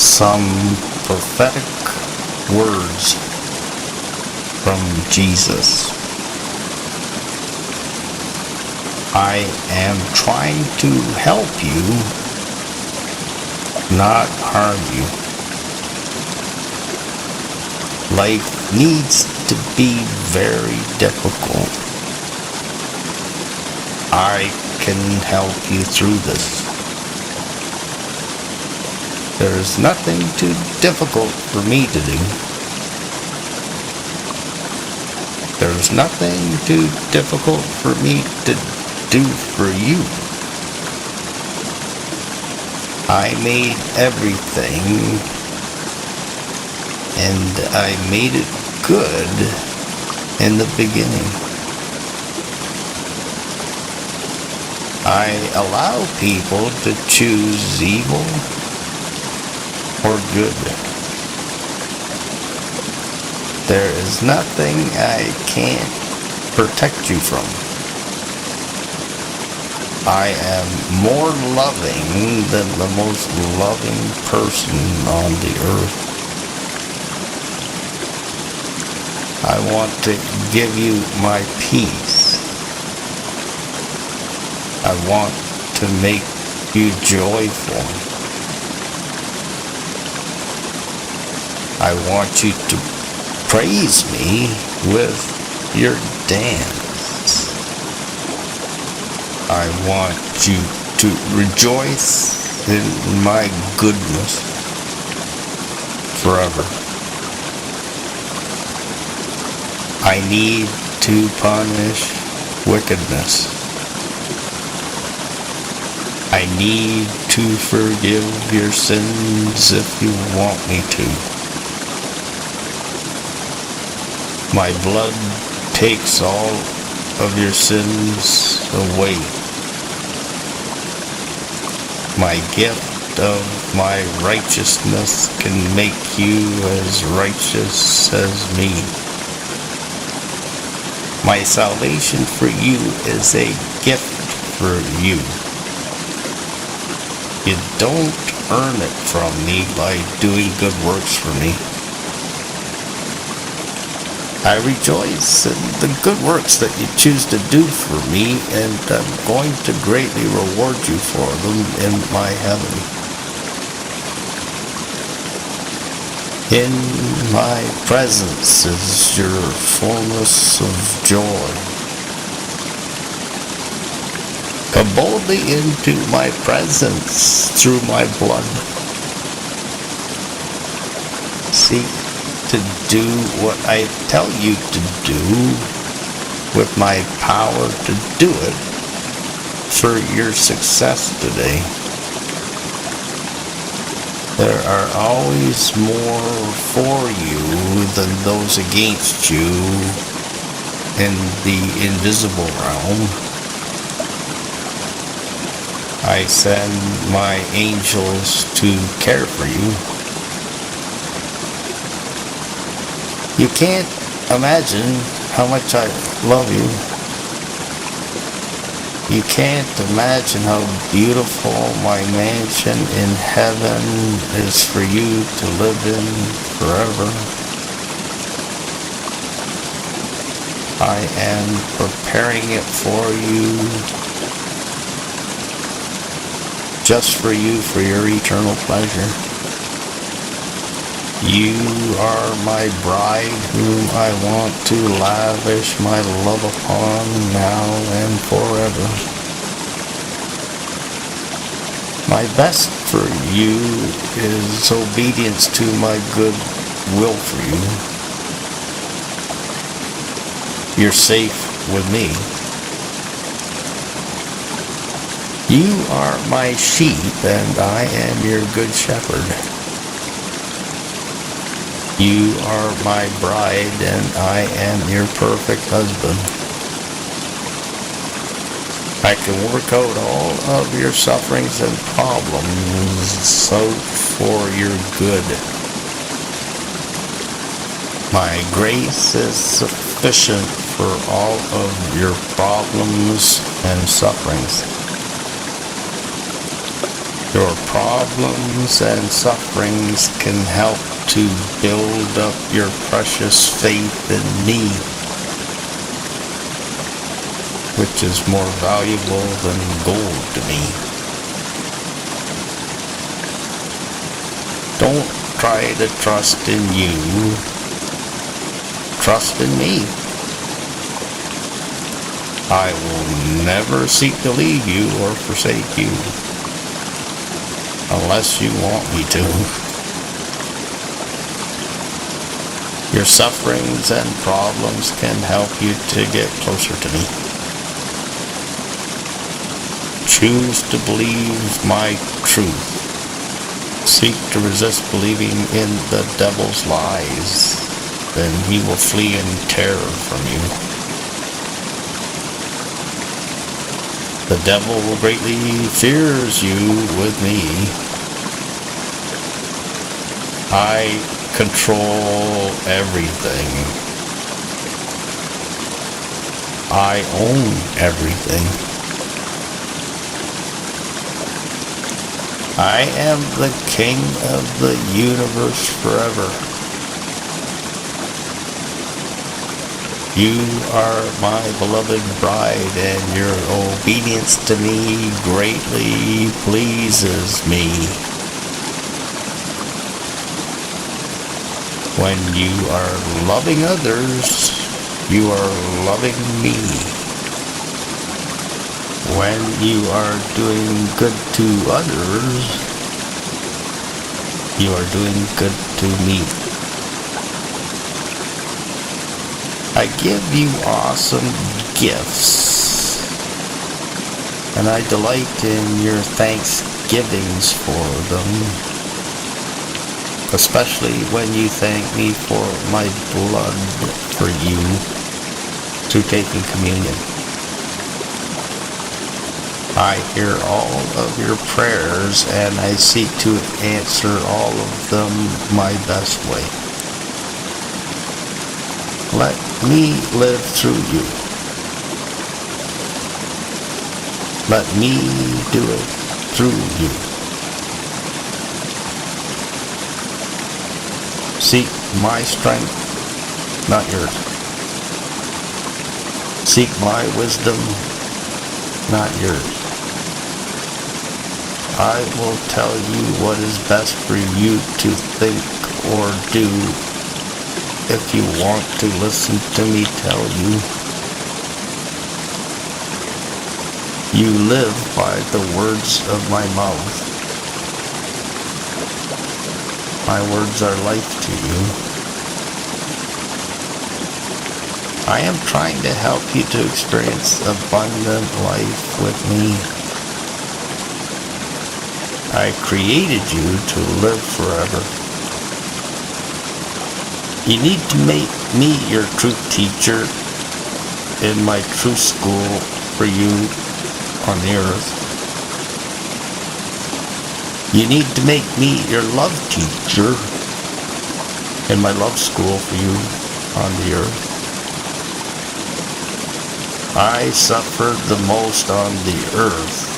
some prophetic words from Jesus. I am trying to help you, not harm you. Life needs to be very difficult. I can help you through this. There's nothing too difficult for me to do. There's nothing too difficult for me to do for you. I made everything, and I made it good in the beginning. I allow people to choose evil or good. There is nothing I can't protect you from. I am more loving than the most loving person on the earth. I want to give you my peace. I want to make you joyful. I want you to praise me with your dance. I want you to rejoice in my goodness forever. I need to punish wickedness. I need to forgive your sins if you want me to. My blood takes all of your sins away. My gift of my righteousness can make you as righteous as me. My salvation for you is a gift for you. You don't earn it from me by doing good works for me. I rejoice in the good works that you choose to do for me, and I'm going to greatly reward you for them in my heaven. In my presence is your fullness of joy. Come boldly into my presence through my blood. Seek to do what I tell you to do with my power to do it for your success today. There are always more for you than those against you in the invisible realm. I send my angels to care for you. You can't imagine how much I love you. You can't imagine how beautiful my mansion in heaven is for you to live in forever. I am preparing it for you, just for you, for your eternal pleasure. You are my bride whom I want to lavish my love upon now and forever. My best for you is obedience to my good will for you. You're safe with me. You are my sheep, and I am your good shepherd. You are my bride, and I am your perfect husband. I can work out all of your sufferings and problems out for your good. My grace is sufficient for all of your problems and sufferings. Your problems and sufferings can help to build up your precious faith in me, which is more valuable than gold to me. Don't try to trust in you. Trust in me. I will never seek to leave you or forsake you, unless you want me to. Your sufferings and problems can help you to get closer to me. Choose to believe my truth. Seek to resist believing in the devil's lies, then he will flee in terror from you. The devil greatly fears you with me. I control everything. I own everything. I am the king of the universe forever. You are my beloved bride, and your obedience to me greatly pleases me. When you are loving others, you are loving me. When you are doing good to others, you are doing good to me. I give you awesome gifts, and I delight in your thanksgivings for them, especially when you thank me for my blood for you through taking communion. I hear all of your prayers, and I seek to answer all of them my best way. Let me live through you. Let me do it through you. Seek my strength, not yours. Seek my wisdom, not yours. I will tell you what is best for you to think or do if you want to listen to me tell you. You live by the words of my mouth. My words are life to you. I am trying to help you to experience abundant life with me. I created you to live forever. You need to make me your truth teacher in my truth school for you on the earth. You need to make me your love teacher in my love school for you on the earth. I suffered the most on the earth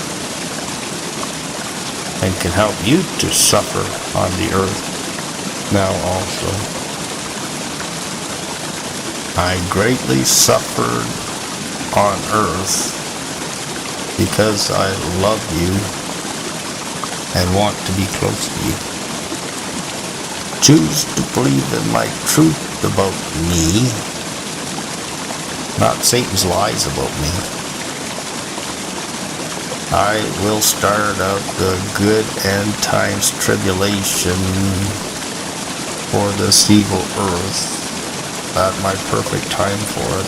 and can help you to suffer on the earth now also. I greatly suffered on earth because I love you and want to be close to you. Choose to believe in my truth about me, not Satan's lies about me. I will start out the good end times tribulation for this evil earth at my perfect time for it.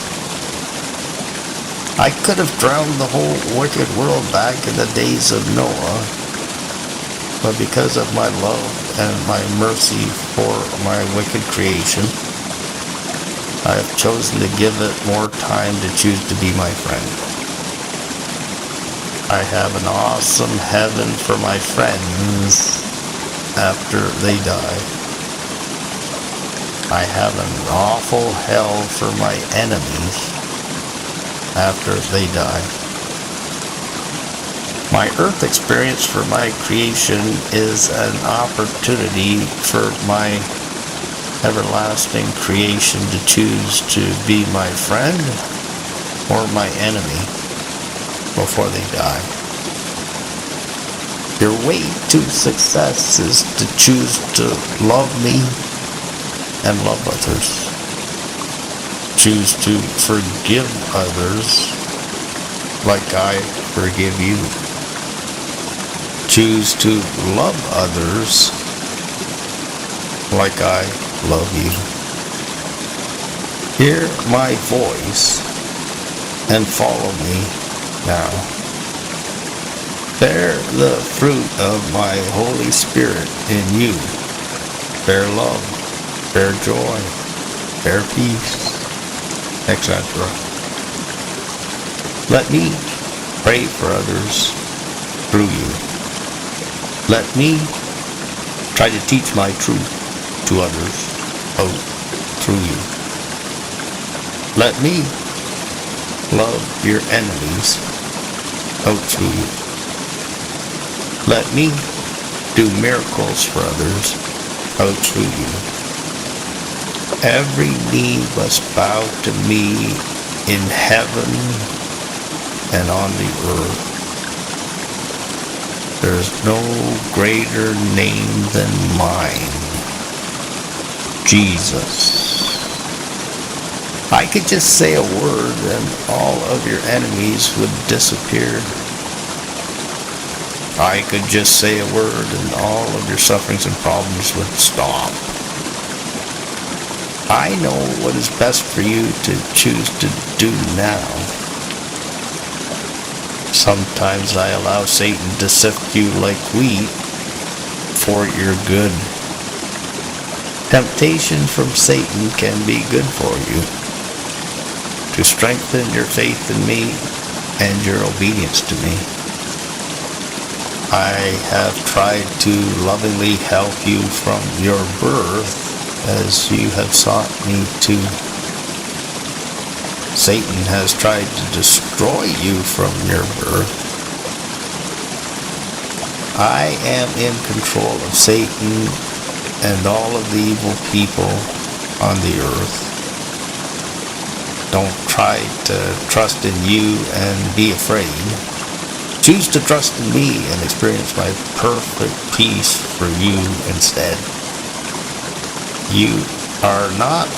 I could have drowned the whole wicked world back in the days of Noah, but because of my love and my mercy for my wicked creation, I have chosen to give it more time to choose to be my friend. I have an awesome heaven for my friends after they die. I have an awful hell for my enemies after they die. My earth experience for my creation is an opportunity for my everlasting creation to choose to be my friend or my enemy before they die. Your way to success is to choose to love me and love others. Choose to forgive others like I forgive you. Choose to love others like I love you. Hear my voice and follow me now. Bear the fruit of my Holy Spirit in you. Bear love, bear joy, bear peace, etc. Let me pray for others through you. Let me try to teach my truth to others through you. Let me love your enemies through you. Let me do miracles for others through you. Every knee must bow to me in heaven and on the earth. There's no greater name than mine, Jesus. I could just say a word and all of your enemies would disappear. I could just say a word and all of your sufferings and problems would stop. I know what is best for you to choose to do now. Sometimes I allow Satan to sift you like wheat for your good. Temptation from Satan can be good for you, to strengthen your faith in me and your obedience to me. I have tried to lovingly help you from your birth as you have sought me to. Satan has tried to destroy you from your birth. I am in control of Satan and all of the evil people on the earth. Don't try to trust in you and be afraid. Choose to trust in me and experience my perfect peace for you instead. You are not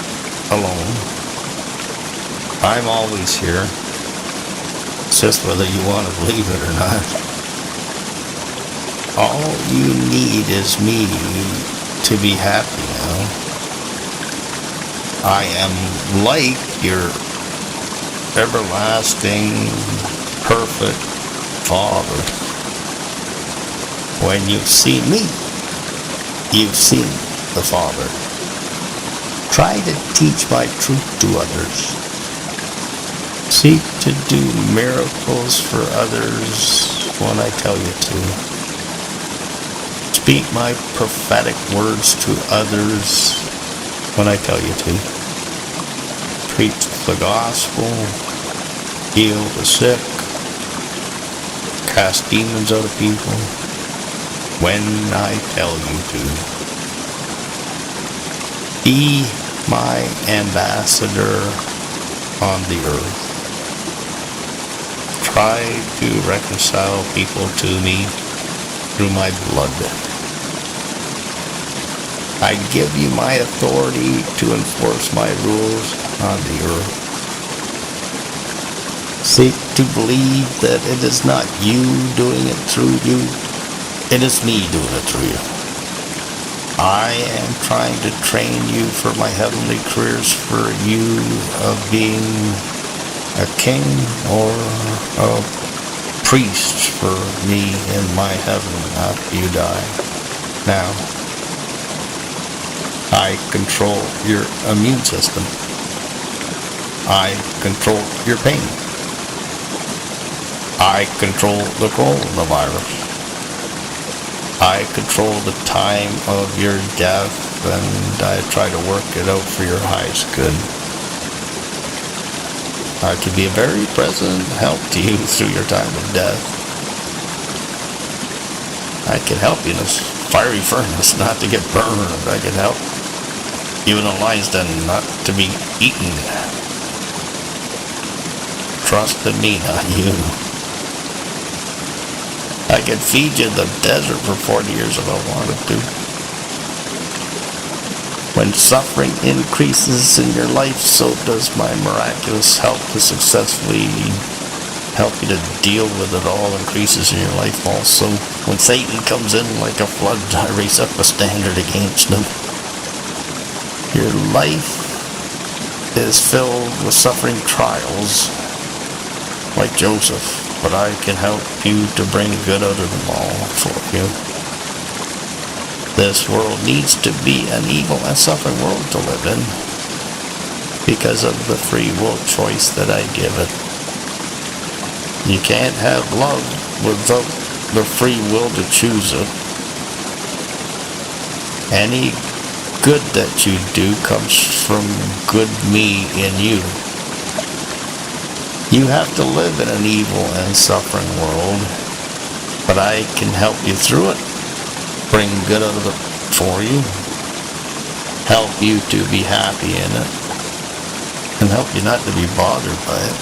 alone. I'm always here. It's just whether you want to believe it or not. All you need is me to be happy now. I am like your everlasting, perfect Father. When you've seen me, you've seen the Father. Try to teach my truth to others. Seek to do miracles for others when I tell you to. Speak my prophetic words to others when I tell you to. Preach the gospel, heal the sick, cast demons out of people when I tell you to. Be my ambassador on the earth. Try to reconcile people to me through my blood. I give you my authority to enforce my rules on the earth. Seek to believe that it is not you doing it through you, it is me doing it through you. I am trying to train you for my heavenly careers for you of being a king or a priest for me in my heaven after you die. Now, I control your immune system. I control your pain. I control the coronavirus. I control the time of your death, and I try to work it out for your highest good. I can be a very present help to you through your time of death. I can help you in this fiery furnace not to get burned. I can help you in a lion's den not to be eaten. Trust in me, not you. I can feed you in the desert for 40 years if I wanted to. When suffering increases in your life, so does my miraculous help to successfully help you to deal with it all increases in your life also. When Satan comes in like a flood, I raise up a standard against him. Your life is filled with suffering trials, like Joseph, but I can help you to bring good out of them all for you. This world needs to be an evil and suffering world to live in because of the free will choice that I give it. You can't have love without the free will to choose it. Any good that you do comes from good me in you. You have to live in an evil and suffering world, but I can help you through it, bring good out of it for you, help you to be happy in it, and help you not to be bothered by it.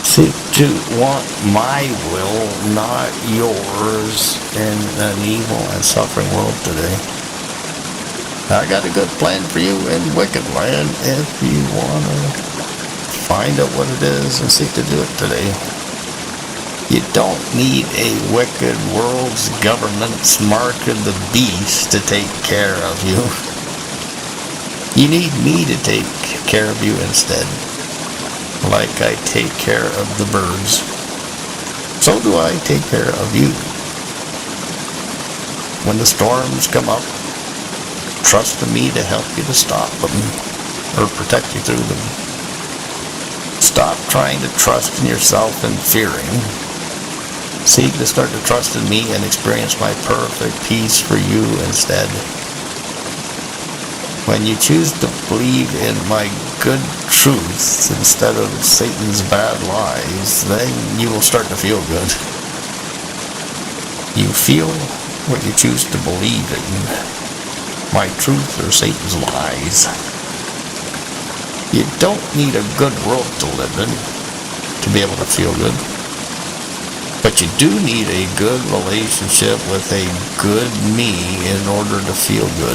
Seek to want my will, not yours, in an evil and suffering world today. I got a good plan for you in wicked land if you want to find out what it is and seek to do it today. You don't need a wicked world's government's mark of the beast to take care of you. You need me to take care of you instead, like I take care of the birds. So do I take care of you. When the storms come up, trust in me to help you to stop them or protect you through them. Stop trying to trust in yourself and fearing. Seek to start to trust in me and experience my perfect peace for you instead. When you choose to believe in my good truth instead of Satan's bad lies, then you will start to feel good. You feel what you choose to believe in, my truth or Satan's lies. You don't need a good world to live in to be able to feel good. But you do need a good relationship with a good me in order to feel good.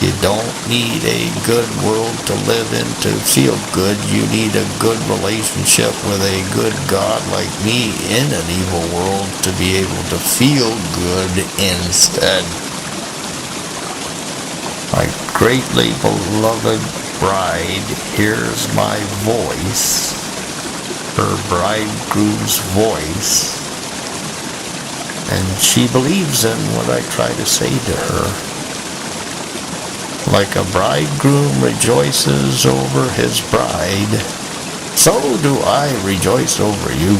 You don't need a good world to live in to feel good. You need a good relationship with a good God like me in an evil world to be able to feel good instead. My greatly beloved bride hears my voice, her bridegroom's voice, and she believes in what I try to say to her. Like a bridegroom rejoices over his bride, so do I rejoice over you.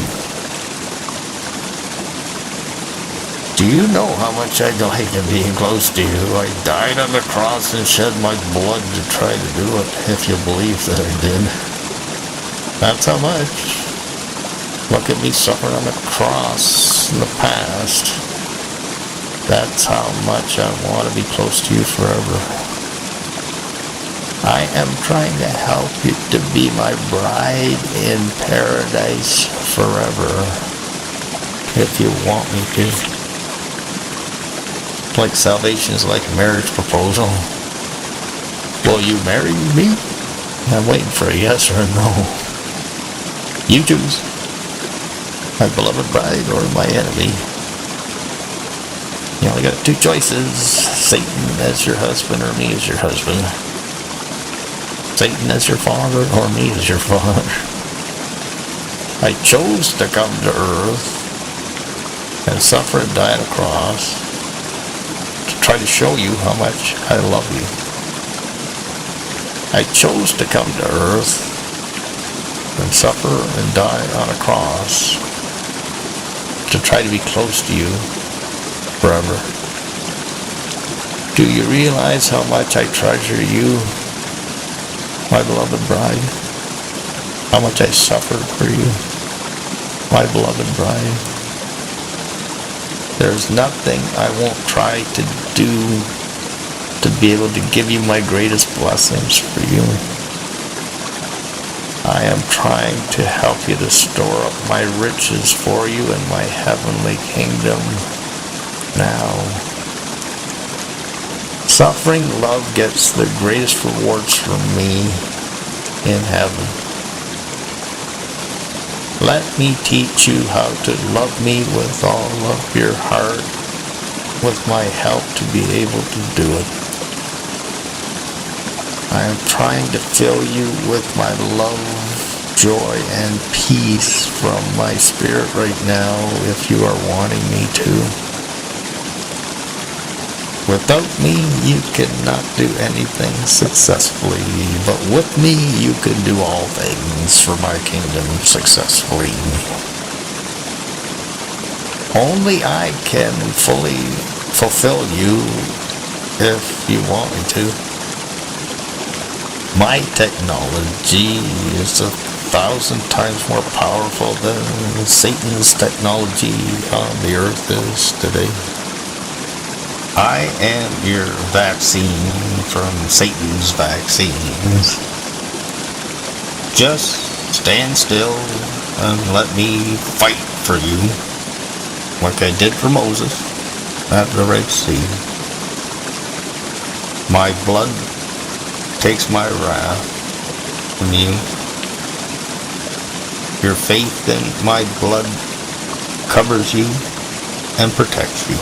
Do you know how much I delight in being close to you? I died on the cross and shed my blood to try to do it, if you believe that I did. That's how much. Look at me suffering on the cross in the past. That's how much I want to be close to you forever. I am trying to help you to be my bride in paradise forever, if you want me to. Like salvation is like a marriage proposal. Will you marry me? I'm waiting for a yes or a no. You choose. My beloved bride or my enemy. You only got two choices. Satan as your husband or me as your husband. Satan as your father or me as your father. I chose to come to earth and suffer and die on a cross to try to show you how much I love you. I chose to come to earth and suffer and die on a cross to try to be close to you forever. Do you realize how much I treasure you, my beloved bride? How much I suffered for you, my beloved bride? There's nothing I won't try to do to be able to give you my greatest blessings for you. I am trying to help you to store up my riches for you in my heavenly kingdom now. Suffering love gets the greatest rewards from me in heaven. Let me teach you how to love me with all of your heart, with my help to be able to do it. I am trying to fill you with my love, joy, and peace from my spirit right now if you are wanting me to. Without me, you cannot do anything successfully, but with me, you can do all things for my kingdom successfully. Only I can fully fulfill you if you want me to. My technology is 1,000 times more powerful than Satan's technology on the earth is today. I am your vaccine from Satan's vaccines. Just stand still and let me fight for you, like I did for Moses at the Red Sea. My blood takes my wrath from you. Your faith in my blood covers you and protects you.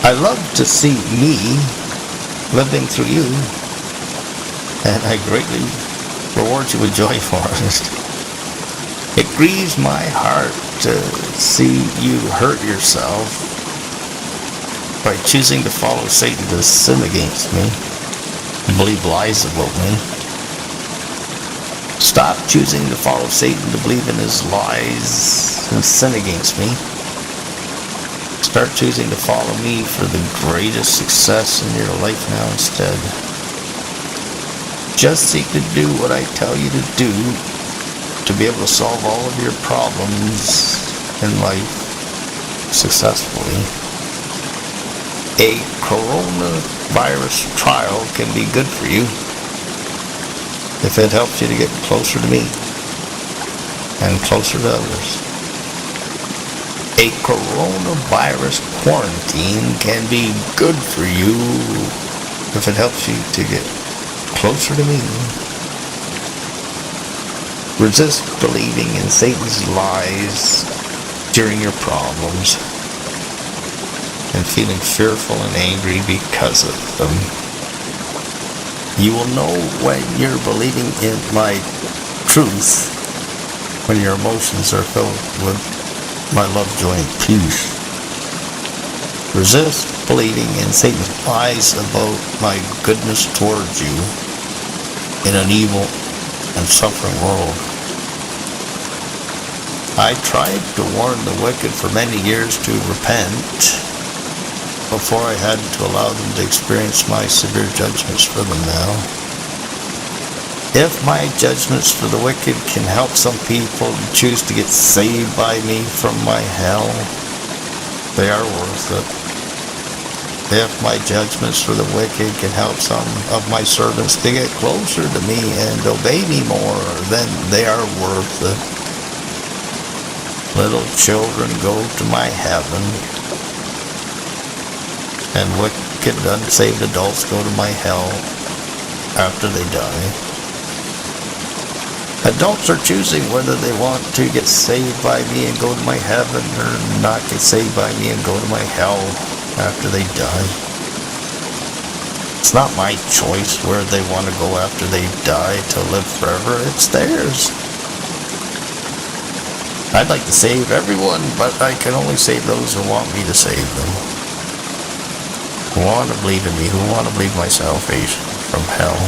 I love to see me living through you, and I greatly reward you with joy for it. It grieves my heart to see you hurt yourself by choosing to follow Satan to sin against me and believe lies about me. Stop choosing to follow Satan to believe in his lies and sin against me. Start choosing to follow me for the greatest success in your life now instead. Just seek to do what I tell you to do to be able to solve all of your problems in life successfully. A coronavirus trial can be good for you if it helps you to get closer to me and closer to others. A coronavirus quarantine can be good for you if it helps you to get closer to me. Resist believing in Satan's lies during your problems and feeling fearful and angry because of them. You will know when you're believing in my truth when your emotions are filled with my love, joy, and peace. Resist believing in Satan's lies about my goodness towards you in an evil and suffering world. I tried to warn the wicked for many years to repent before I had to allow them to experience my severe judgments for them now. If my judgments for the wicked can help some people choose to get saved by me from my hell, they are worth it. If my judgments for the wicked can help some of my servants to get closer to me and obey me more, then they are worth it. Little children go to my heaven, and wicked, unsaved adults go to my hell after they die. Adults are choosing whether they want to get saved by me and go to my heaven or not get saved by me and go to my hell after they die. It's not my choice where they want to go after they die to live forever. It's theirs. I'd like to save everyone, but I can only save those who want me to save them. Who want to believe in me, who want to believe my salvation from hell.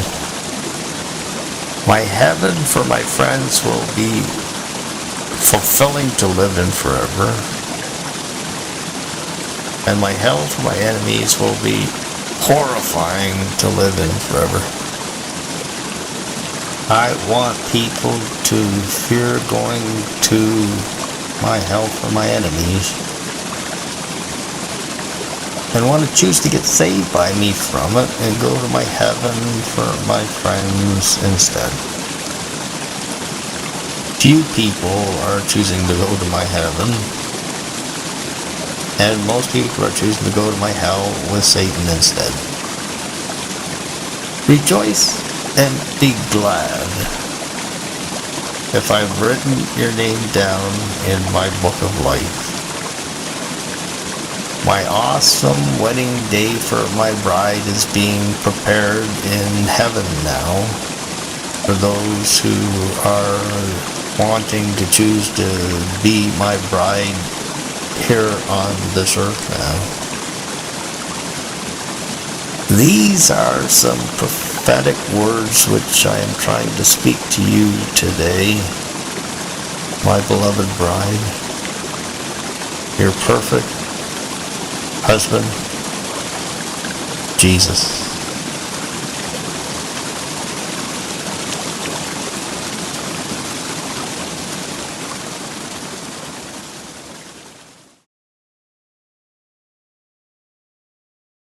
My heaven for my friends will be fulfilling to live in forever. And my hell for my enemies will be horrifying to live in forever. I want people to fear going to my hell for my enemies and want to choose to get saved by me from it and go to my heaven for my friends instead. Few people are choosing to go to my heaven, and most people are choosing to go to my hell with Satan instead. Rejoice and be glad if I've written your name down in my book of life. My awesome wedding day for my bride is being prepared in heaven now for those who are wanting to choose to be my bride here on this earth now. These are some prophetic words which I am trying to speak to you today, my beloved bride, your perfect husband, Jesus.